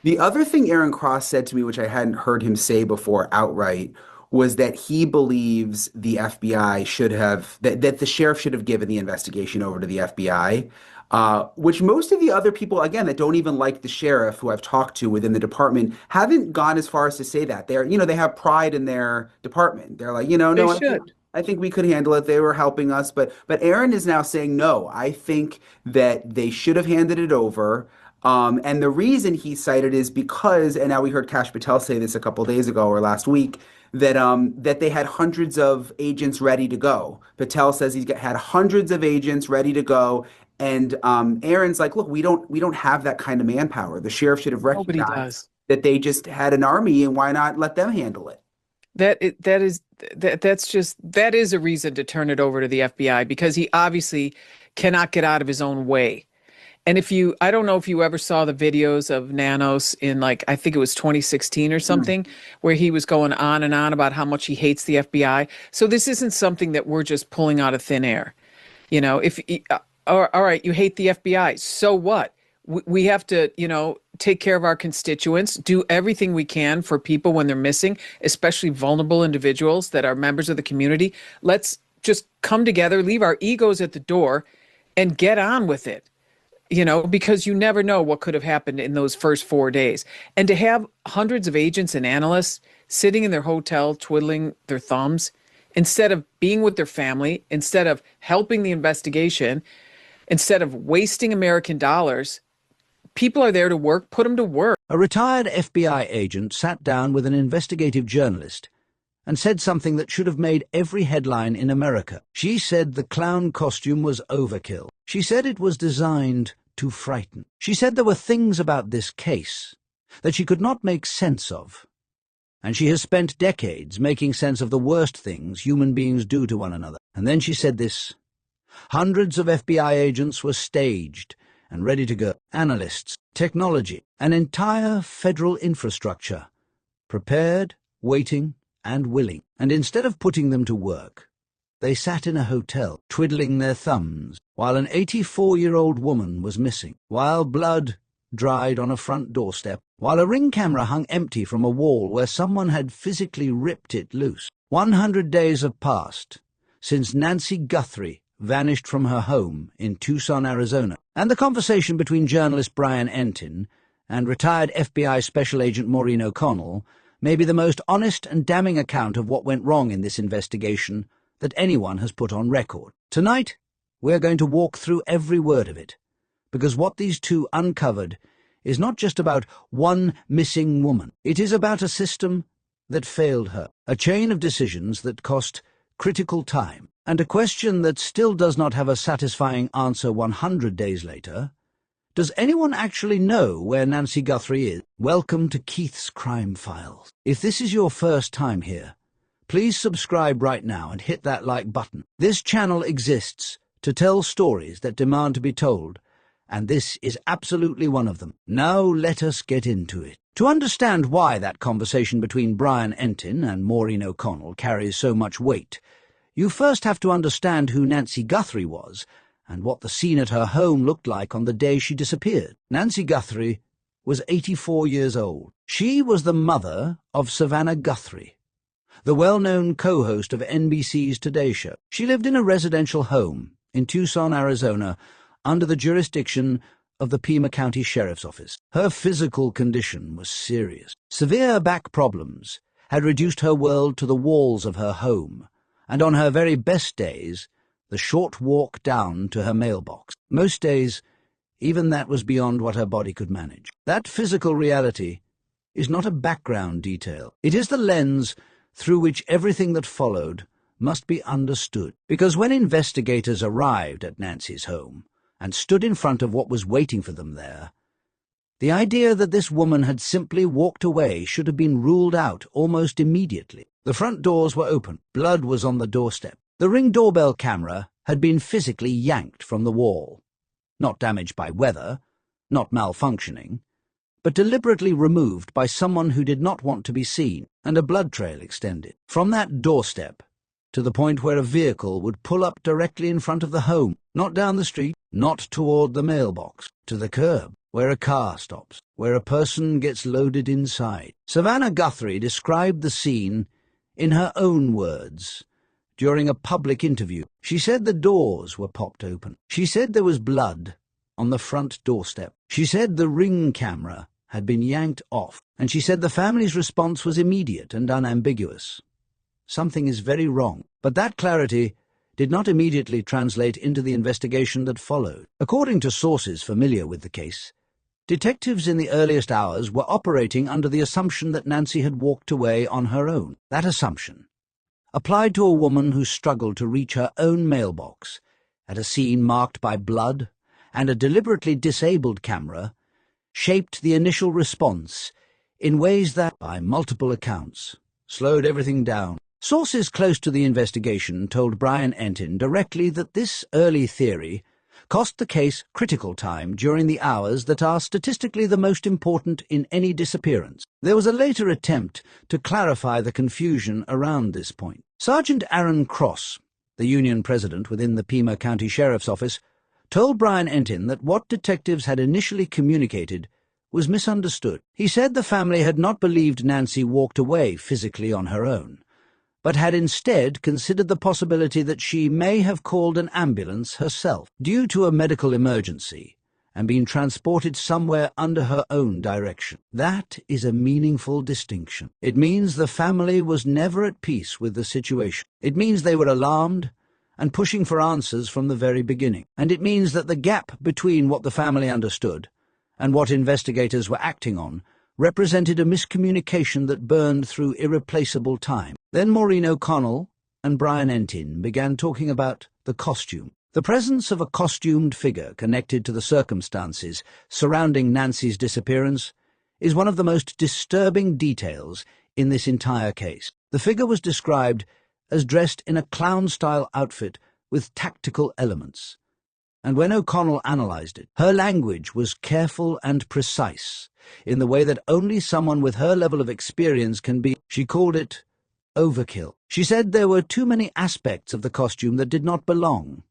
The other thing Aaron Cross said to me, which I hadn't heard him say before outright, was that he believes the FBI should have, that the sheriff should have given the investigation over to the FBI, which most of the other people, again, that don't even like the sheriff who I've talked to within the department haven't gone as far as to say that. They have pride in their department. They're like, They no, should. I think we could handle it. They were helping us, but Aaron is now saying, no, I think that they should have handed it over. And the reason he cited is because, and now we heard Kash Patel say this a couple days ago or last week, that they had hundreds of agents ready to go. Patel says had hundreds of agents ready to go, and Aaron's like, look, we don't have that kind of manpower. The sheriff should have Nobody recognized does. that they just had an army, and why not let them handle it? That is a reason to turn it over to the FBI because he obviously cannot get out of his own way. And I don't know if you ever saw the videos of Nanos in like, I think it was 2016 or Mm. something, where he was going on and on about how much he hates the FBI. So this isn't something that we're just pulling out of thin air. If all right, you hate the FBI, so what? We have to, take care of our constituents, do everything we can for people when they're missing, especially vulnerable individuals that are members of the community. Let's just come together, leave our egos at the door, and get on with it. Because you never know what could have happened in those first 4 days. And to have hundreds of agents and analysts sitting in their hotel twiddling their thumbs instead of being with their family, instead of helping the investigation, instead of wasting American dollars, people are there to work, put them to work. A retired FBI agent sat down with an investigative journalist and said something that should have made every headline in America. She said the clown costume was overkill. She said it was designed to frighten. She said there were things about this case that she could not make sense of. And she has spent decades making sense of the worst things human beings do to one another. And then she said this: hundreds of FBI agents were staged and ready to go. Analysts, technology, an entire federal infrastructure, prepared, waiting, and willing. And instead of putting them to work, they sat in a hotel, twiddling their thumbs, while an 84-year-old woman was missing, while blood dried on a front doorstep, while a ring camera hung empty from a wall where someone had physically ripped it loose. 100 days have passed since Nancy Guthrie vanished from her home in Tucson, Arizona, and the conversation between journalist Brian Entin and retired FBI Special Agent Maureen O'Connell may be the most honest and damning account of what went wrong in this investigation that anyone has put on record. Tonight, we're going to walk through every word of it, because what these two uncovered is not just about one missing woman. It is about a system that failed her, a chain of decisions that cost critical time, and a question that still does not have a satisfying answer 100 days later. Does anyone actually know where Nancy Guthrie is? Welcome to Keith's Crime Files. If this is your first time here, please subscribe right now and hit that like button. This channel exists to tell stories that demand to be told, and this is absolutely one of them. Now let us get into it. To understand why that conversation between Brian Entin and Maureen O'Connell carries so much weight, you first have to understand who Nancy Guthrie was and what the scene at her home looked like on the day she disappeared. Nancy Guthrie was 84 years old. She was the mother of Savannah Guthrie, the well-known co-host of NBC's Today Show. She lived in a residential home in Tucson, Arizona, under the jurisdiction of the Pima County Sheriff's Office. Her physical condition was serious. Severe back problems had reduced her world to the walls of her home, and on her very best days, the short walk down to her mailbox. Most days, even that was beyond what her body could manage. That physical reality is not a background detail. It is the lens through which everything that followed must be understood. Because when investigators arrived at Nancy's home and stood in front of what was waiting for them there, the idea that this woman had simply walked away should have been ruled out almost immediately. The front doors were open. Blood was on the doorstep. The Ring doorbell camera had been physically yanked from the wall. Not damaged by weather, not malfunctioning, but deliberately removed by someone who did not want to be seen, and a blood trail extended from that doorstep to the point where a vehicle would pull up directly in front of the home, not down the street, not toward the mailbox, to the curb, where a car stops, where a person gets loaded inside. Savannah Guthrie described the scene in her own words during a public interview. She said the doors were popped open. She said there was blood on the front doorstep. She said the Ring camera had been yanked off, and she said the family's response was immediate and unambiguous. Something is very wrong, but that clarity did not immediately translate into the investigation that followed. According to sources familiar with the case, detectives in the earliest hours were operating under the assumption that Nancy had walked away on her own. That assumption, applied to a woman who struggled to reach her own mailbox at a scene marked by blood and a deliberately disabled camera, shaped the initial response in ways that, by multiple accounts, slowed everything down. Sources close to the investigation told Brian Entin directly that this early theory cost the case critical time during the hours that are statistically the most important in any disappearance. There was a later attempt to clarify the confusion around this point. Sergeant Aaron Cross, the union president within the Pima County Sheriff's Office, told Brian Entin that what detectives had initially communicated was misunderstood. He said the family had not believed Nancy walked away physically on her own, but had instead considered the possibility that she may have called an ambulance herself due to a medical emergency and been transported somewhere under her own direction. That is a meaningful distinction. It means the family was never at peace with the situation. It means they were alarmed and pushing for answers from the very beginning. And it means that the gap between what the family understood and what investigators were acting on represented a miscommunication that burned through irreplaceable time. Then Maureen O'Connell and Brian Entin began talking about the costume. The presence of a costumed figure connected to the circumstances surrounding Nancy's disappearance is one of the most disturbing details in this entire case. The figure was described as dressed in a clown-style outfit with tactical elements. And when O'Connell analysed it, her language was careful and precise in the way that only someone with her level of experience can be. She called it overkill. She said there were too many aspects of the costume that did not belong,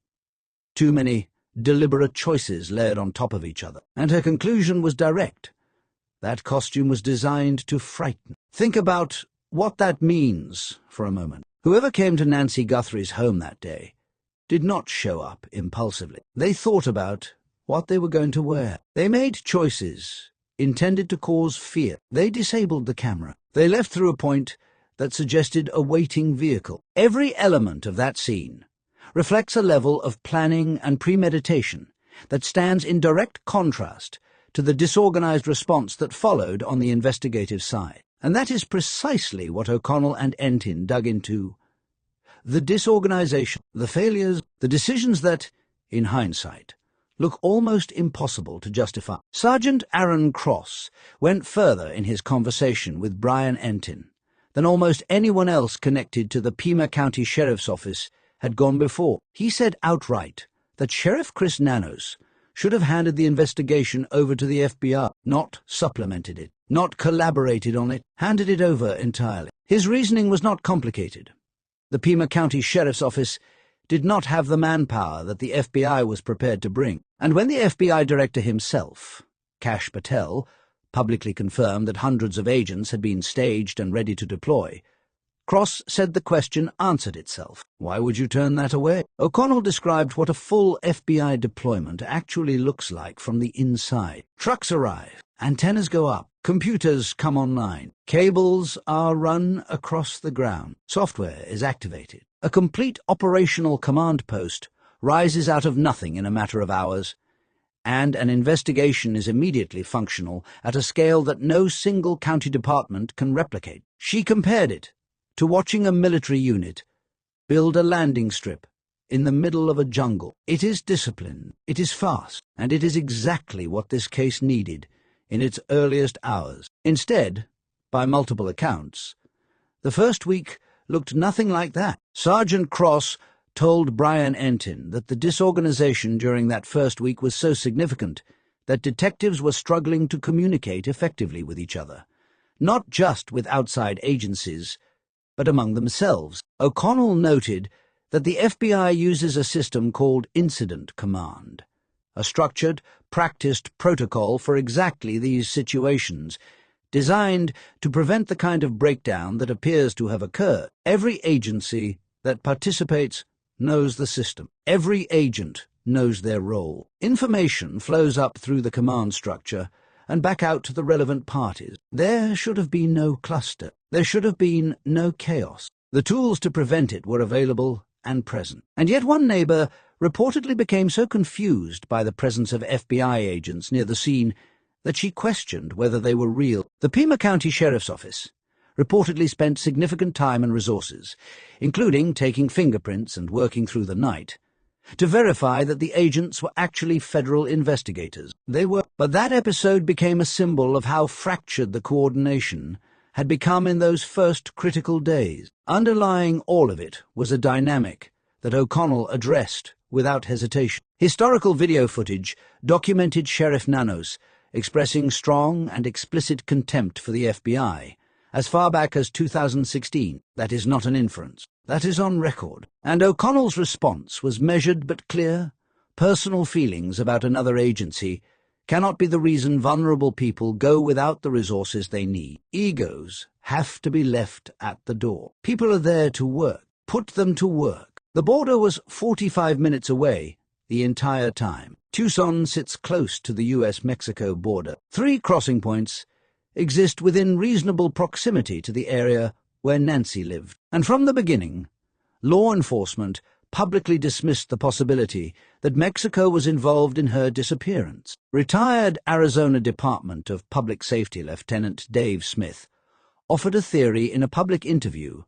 too many deliberate choices layered on top of each other. And her conclusion was direct. That costume was designed to frighten. Think about what that means for a moment. Whoever came to Nancy Guthrie's home that day did not show up impulsively. They thought about what they were going to wear. They made choices intended to cause fear. They disabled the camera. They left through a point that suggested a waiting vehicle. Every element of that scene reflects a level of planning and premeditation that stands in direct contrast to the disorganized response that followed on the investigative side. And that is precisely what O'Connell and Entin dug into. The disorganization, the failures, the decisions that, in hindsight, look almost impossible to justify. Sergeant Aaron Cross went further in his conversation with Brian Entin than almost anyone else connected to the Pima County Sheriff's Office had gone before. He said outright that Sheriff Chris Nanos should have handed the investigation over to the FBI, not supplemented it, not collaborated on it, handed it over entirely. His reasoning was not complicated. The Pima County Sheriff's Office did not have the manpower that the FBI was prepared to bring. And when the FBI director himself, Kash Patel, publicly confirmed that hundreds of agents had been staged and ready to deploy, Cross said the question answered itself. Why would you turn that away? O'Connell described what a full FBI deployment actually looks like from the inside. Trucks arrive, antennas go up, computers come online, cables are run across the ground, software is activated. A complete operational command post rises out of nothing in a matter of hours, and an investigation is immediately functional at a scale that no single county department can replicate. She compared it to watching a military unit build a landing strip in the middle of a jungle. It is discipline, it is fast, and it is exactly what this case needed in its earliest hours. Instead, by multiple accounts, the first week looked nothing like that. Sergeant Cross told Brian Entin that the disorganization during that first week was so significant that detectives were struggling to communicate effectively with each other, not just with outside agencies, but among themselves. O'Connell noted that the FBI uses a system called Incident Command, a structured, practiced protocol for exactly these situations, designed to prevent the kind of breakdown that appears to have occurred. Every agency that participates knows the system. Every agent knows their role. Information flows up through the command structure and back out to the relevant parties. There should have been no cluster. There should have been no chaos. The tools to prevent it were available and present. And yet one neighbor reportedly became so confused by the presence of FBI agents near the scene that she questioned whether they were real. The Pima County Sheriff's Office reportedly spent significant time and resources, including taking fingerprints and working through the night, to verify that the agents were actually federal investigators. They were. But that episode became a symbol of how fractured the coordination had become in those first critical days. Underlying all of it was a dynamic that O'Connell addressed without hesitation. Historical video footage documented Sheriff Nanos expressing strong and explicit contempt for the FBI as far back as 2016. That is not an inference. That is on record. And O'Connell's response was measured but clear. Personal feelings about another agency cannot be the reason vulnerable people go without the resources they need. Egos have to be left at the door. People are there to work. Put them to work. The border was 45 minutes away the entire time. Tucson sits close to the U.S.-Mexico border. 3 crossing points exist within reasonable proximity to the area where Nancy lived. And from the beginning, law enforcement publicly dismissed the possibility that Mexico was involved in her disappearance. Retired Arizona Department of Public Safety Lieutenant Dave Smith offered a theory in a public interview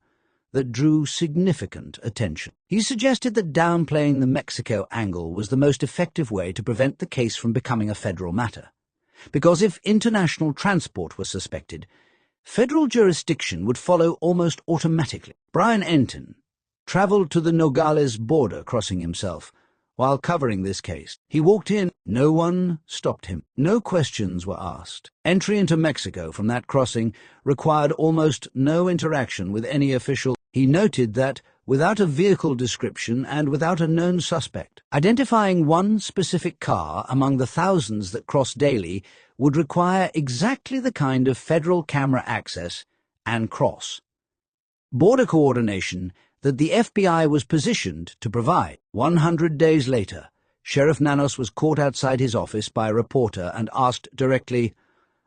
that drew significant attention. He suggested that downplaying the Mexico angle was the most effective way to prevent the case from becoming a federal matter, because if international transport was suspected, federal jurisdiction would follow almost automatically. Brian Entin travelled to the Nogales border crossing himself while covering this case. He walked in. No one stopped him. No questions were asked. Entry into Mexico from that crossing required almost no interaction with any official. He noted that, without a vehicle description and without a known suspect, identifying one specific car among the thousands that cross daily would require exactly the kind of federal camera access and cross. Border coordination that the FBI was positioned to provide. 100 days later, Sheriff Nanos was caught outside his office by a reporter and asked directly,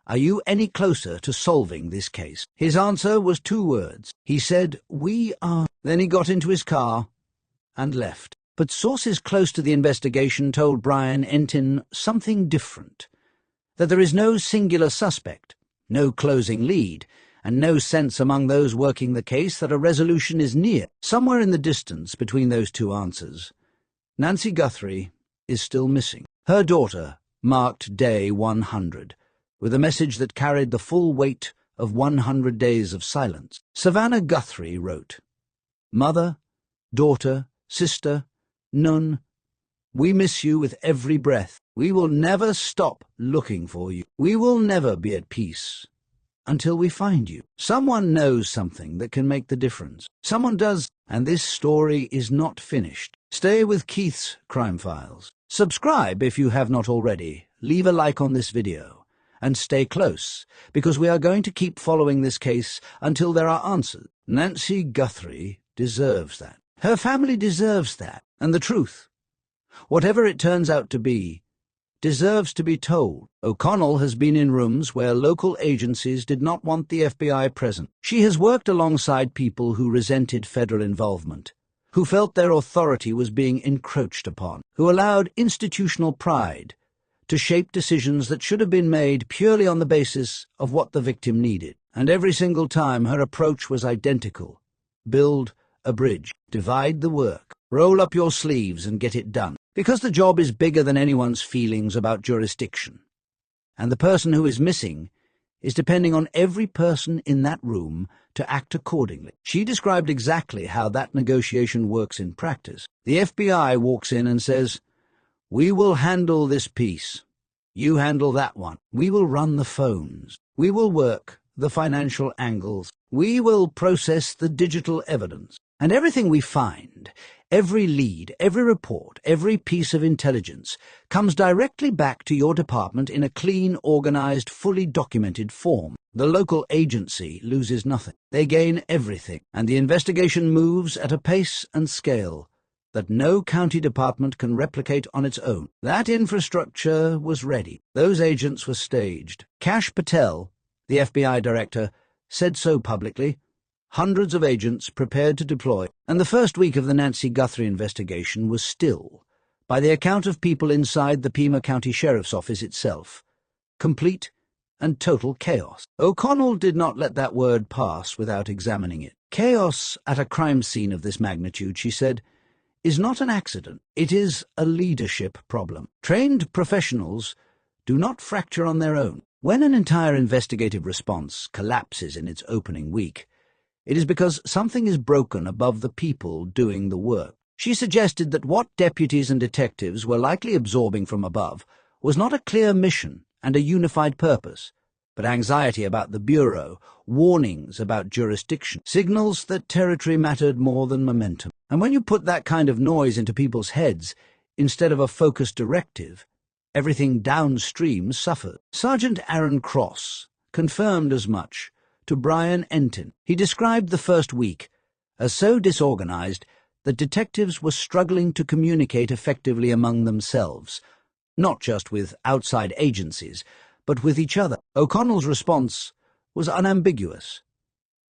"Are you any closer to solving this case?" His answer was 2 words. He said, "We are." Then he got into his car and left. But sources close to the investigation told Brian Entin something different, that there is no singular suspect, no closing lead, and no sense among those working the case that a resolution is near. Somewhere in the distance between those 2 answers, Nancy Guthrie is still missing. Her daughter marked day 100 with a message that carried the full weight of 100 days of silence. Savannah Guthrie wrote, "Mother, daughter, sister, none, we miss you with every breath. We will never stop looking for you. We will never be at peace until we find you. Someone knows something that can make the difference. Someone does, and this story is not finished." Stay with Keith's Crime Files. Subscribe if you have not already. Leave a like on this video. And stay close, because we are going to keep following this case until there are answers. Nancy Guthrie deserves that. Her family deserves that. And the truth, whatever it turns out to be, deserves to be told. O'Connell has been in rooms where local agencies did not want the FBI present. She has worked alongside people who resented federal involvement, who felt their authority was being encroached upon, who allowed institutional pride to shape decisions that should have been made purely on the basis of what the victim needed. And every single time her approach was identical. Build a bridge. Divide the work. Roll up your sleeves and get it done. Because the job is bigger than anyone's feelings about jurisdiction. And the person who is missing is depending on every person in that room to act accordingly. She described exactly how that negotiation works in practice. The FBI walks in and says, "We will handle this piece. You handle that one. We will run the phones. We will work the financial angles. We will process the digital evidence." And everything we find, every lead, every report, every piece of intelligence, comes directly back to your department in a clean, organized, fully documented form. The local agency loses nothing. They gain everything, and the investigation moves at a pace and scale that no county department can replicate on its own. That infrastructure was ready. Those agents were staged. Kash Patel, the FBI director, said so publicly. Hundreds of agents prepared to deploy, and the first week of the Nancy Guthrie investigation was still, by the account of people inside the Pima County Sheriff's Office itself, complete and total chaos. O'Connell did not let that word pass without examining it. Chaos at a crime scene of this magnitude, she said, is not an accident. It is a leadership problem. Trained professionals do not fracture on their own. When an entire investigative response collapses in its opening week, it is because something is broken above the people doing the work. She suggested that what deputies and detectives were likely absorbing from above was not a clear mission and a unified purpose, but anxiety about the Bureau, warnings about jurisdiction, signals that territory mattered more than momentum. And when you put that kind of noise into people's heads, instead of a focused directive, everything downstream suffered. Sergeant Aaron Cross confirmed as much to Brian Entin. He described the first week as so disorganized that detectives were struggling to communicate effectively among themselves, not just with outside agencies, but with each other. O'Connell's response was unambiguous.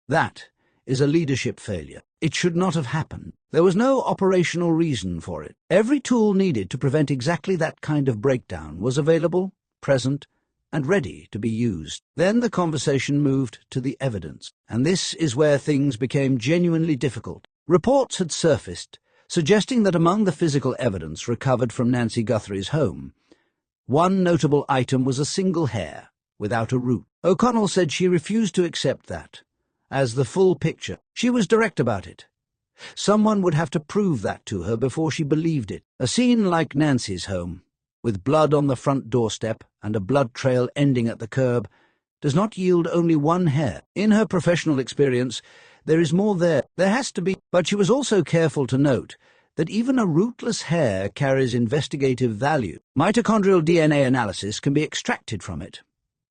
That is a leadership failure. It should not have happened. There was no operational reason for it. Every tool needed to prevent exactly that kind of breakdown was available, present, and ready to be used. Then the conversation moved to the evidence, and this is where things became genuinely difficult. Reports had surfaced, suggesting that among the physical evidence recovered from Nancy Guthrie's home, one notable item was a single hair, without a root. O'Connell said she refused to accept that as the full picture. She was direct about it. Someone would have to prove that to her before she believed it. A scene like Nancy's home, with blood on the front doorstep and a blood trail ending at the curb, does not yield only one hair. In her professional experience, there is more there. There has to be. But she was also careful to note that even a rootless hair carries investigative value. Mitochondrial DNA analysis can be extracted from it,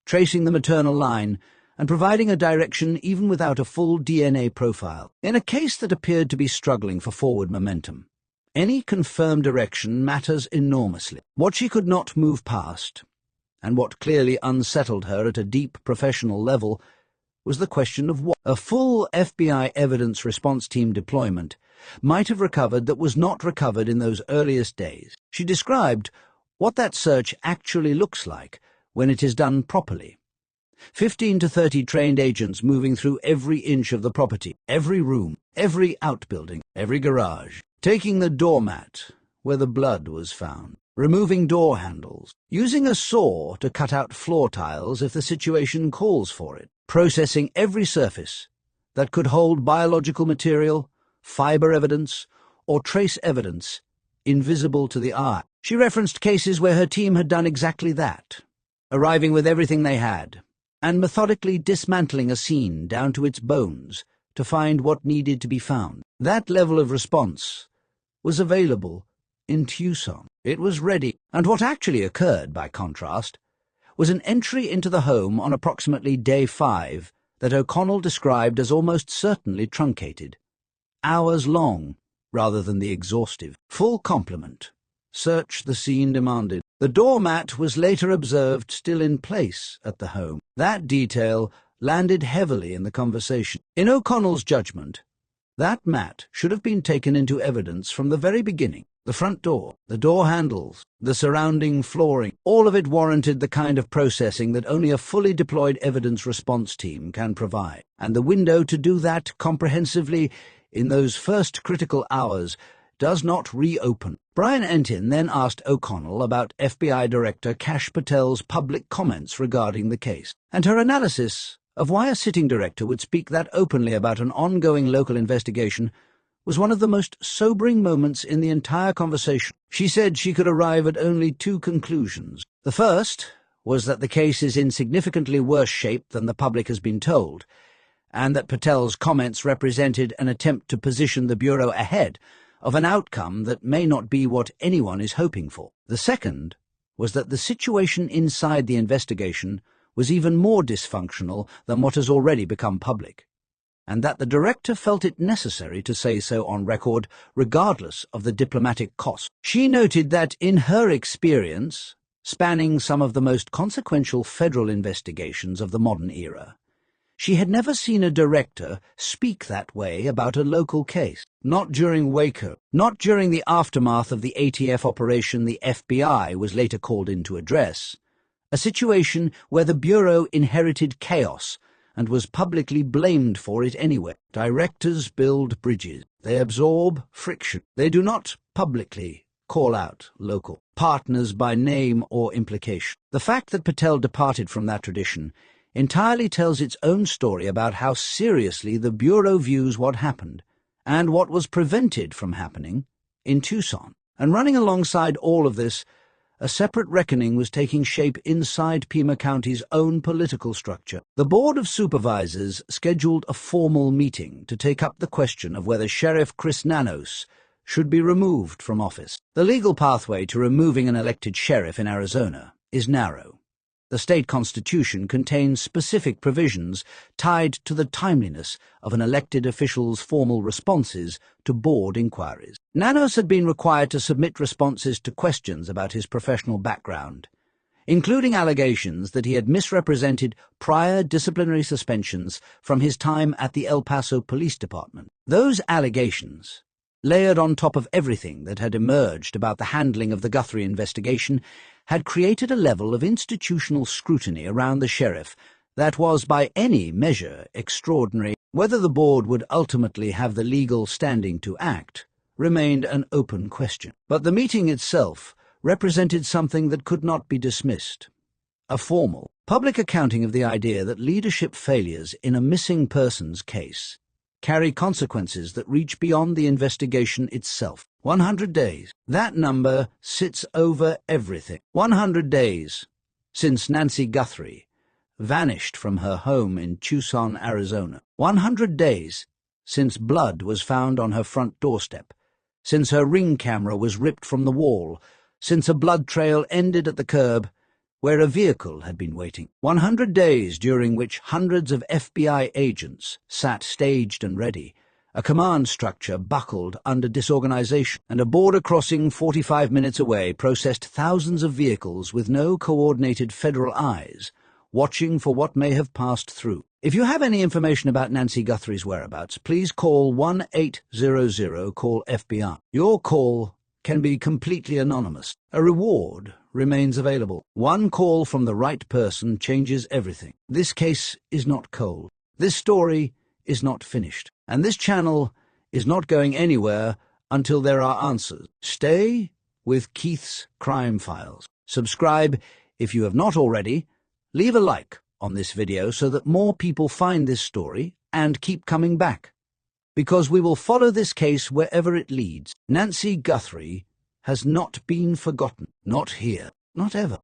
tracing the maternal line and providing a direction even without a full DNA profile. In a case that appeared to be struggling for forward momentum, any confirmed direction matters enormously. What she could not move past, and what clearly unsettled her at a deep professional level, was the question of what a full FBI evidence response team deployment might have recovered that was not recovered in those earliest days. She described what that search actually looks like when it is done properly. 15 to 30 trained agents moving through every inch of the property, every room, every outbuilding, every garage, taking the doormat where the blood was found, removing door handles, using a saw to cut out floor tiles if the situation calls for it, processing every surface that could hold biological material, fiber evidence, or trace evidence invisible to the eye. She referenced cases where her team had done exactly that, arriving with everything they had, and methodically dismantling a scene down to its bones to find what needed to be found. That level of response was available in Tucson. It was ready, and what actually occurred, by contrast, was an entry into the home on approximately day 5 that O'Connell described as almost certainly truncated. Hours long, rather than the exhaustive. Full complement. Search the scene demanded. The doormat was later observed still in place at the home. That detail landed heavily in the conversation. In O'Connell's judgment, that mat should have been taken into evidence from the very beginning. The front door, the door handles, the surrounding flooring, all of it warranted the kind of processing that only a fully deployed evidence response team can provide. And the window to do that comprehensively in those first critical hours does not reopen. Brian Entin then asked O'Connell about FBI Director Kash Patel's public comments regarding the case, and her analysis of why a sitting director would speak that openly about an ongoing local investigation was one of the most sobering moments in the entire conversation. She said she could arrive at only 2 conclusions. The first was that the case is in significantly worse shape than the public has been told, and that Patel's comments represented an attempt to position the Bureau ahead of an outcome that may not be what anyone is hoping for. The second was that the situation inside the investigation was even more dysfunctional than what has already become public, and that the director felt it necessary to say so on record, regardless of the diplomatic cost. She noted that, in her experience, spanning some of the most consequential federal investigations of the modern era, she had never seen a director speak that way about a local case. Not during Waco, not during the aftermath of the ATF operation the FBI was later called in to address, a situation where the Bureau inherited chaos and was publicly blamed for it anyway. Directors build bridges. They absorb friction. They do not publicly call out local partners by name or implication. The fact that Patel departed from that tradition entirely tells its own story about how seriously the Bureau views what happened and what was prevented from happening in Tucson. And running alongside all of this, a separate reckoning was taking shape inside Pima County's own political structure. The Board of Supervisors scheduled a formal meeting to take up the question of whether Sheriff Chris Nanos should be removed from office. The legal pathway to removing an elected sheriff in Arizona is narrow. The state constitution contains specific provisions tied to the timeliness of an elected official's formal responses to board inquiries. Nanos had been required to submit responses to questions about his professional background, including allegations that he had misrepresented prior disciplinary suspensions from his time at the El Paso Police Department. Those allegations, layered on top of everything that had emerged about the handling of the Guthrie investigation, had created a level of institutional scrutiny around the sheriff that was by any measure extraordinary. Whether the board would ultimately have the legal standing to act remained an open question. But the meeting itself represented something that could not be dismissed: a formal, public accounting of the idea that leadership failures in a missing persons case carry consequences that reach beyond the investigation itself. 100 days. That number sits over everything. 100 days since Nancy Guthrie vanished from her home in Tucson, Arizona. 100 days since blood was found on her front doorstep, since her Ring camera was ripped from the wall, since a blood trail ended at the curb where a vehicle had been waiting. 100 days during which hundreds of FBI agents sat staged and ready, a command structure buckled under disorganization, and a border crossing 45 minutes away processed thousands of vehicles with no coordinated federal eyes, watching for what may have passed through. If you have any information about Nancy Guthrie's whereabouts, please call 1-800-CALL-FBI. Your call can be completely anonymous. A reward remains available. One call from the right person changes everything. This case is not cold. This story is not finished. And this channel is not going anywhere until there are answers. Stay with Keith's Crime Files. Subscribe if you have not already. Leave a like on this video so that more people find this story and keep coming back, because we will follow this case wherever it leads. Nancy Guthrie has not been forgotten. Not here. Not ever.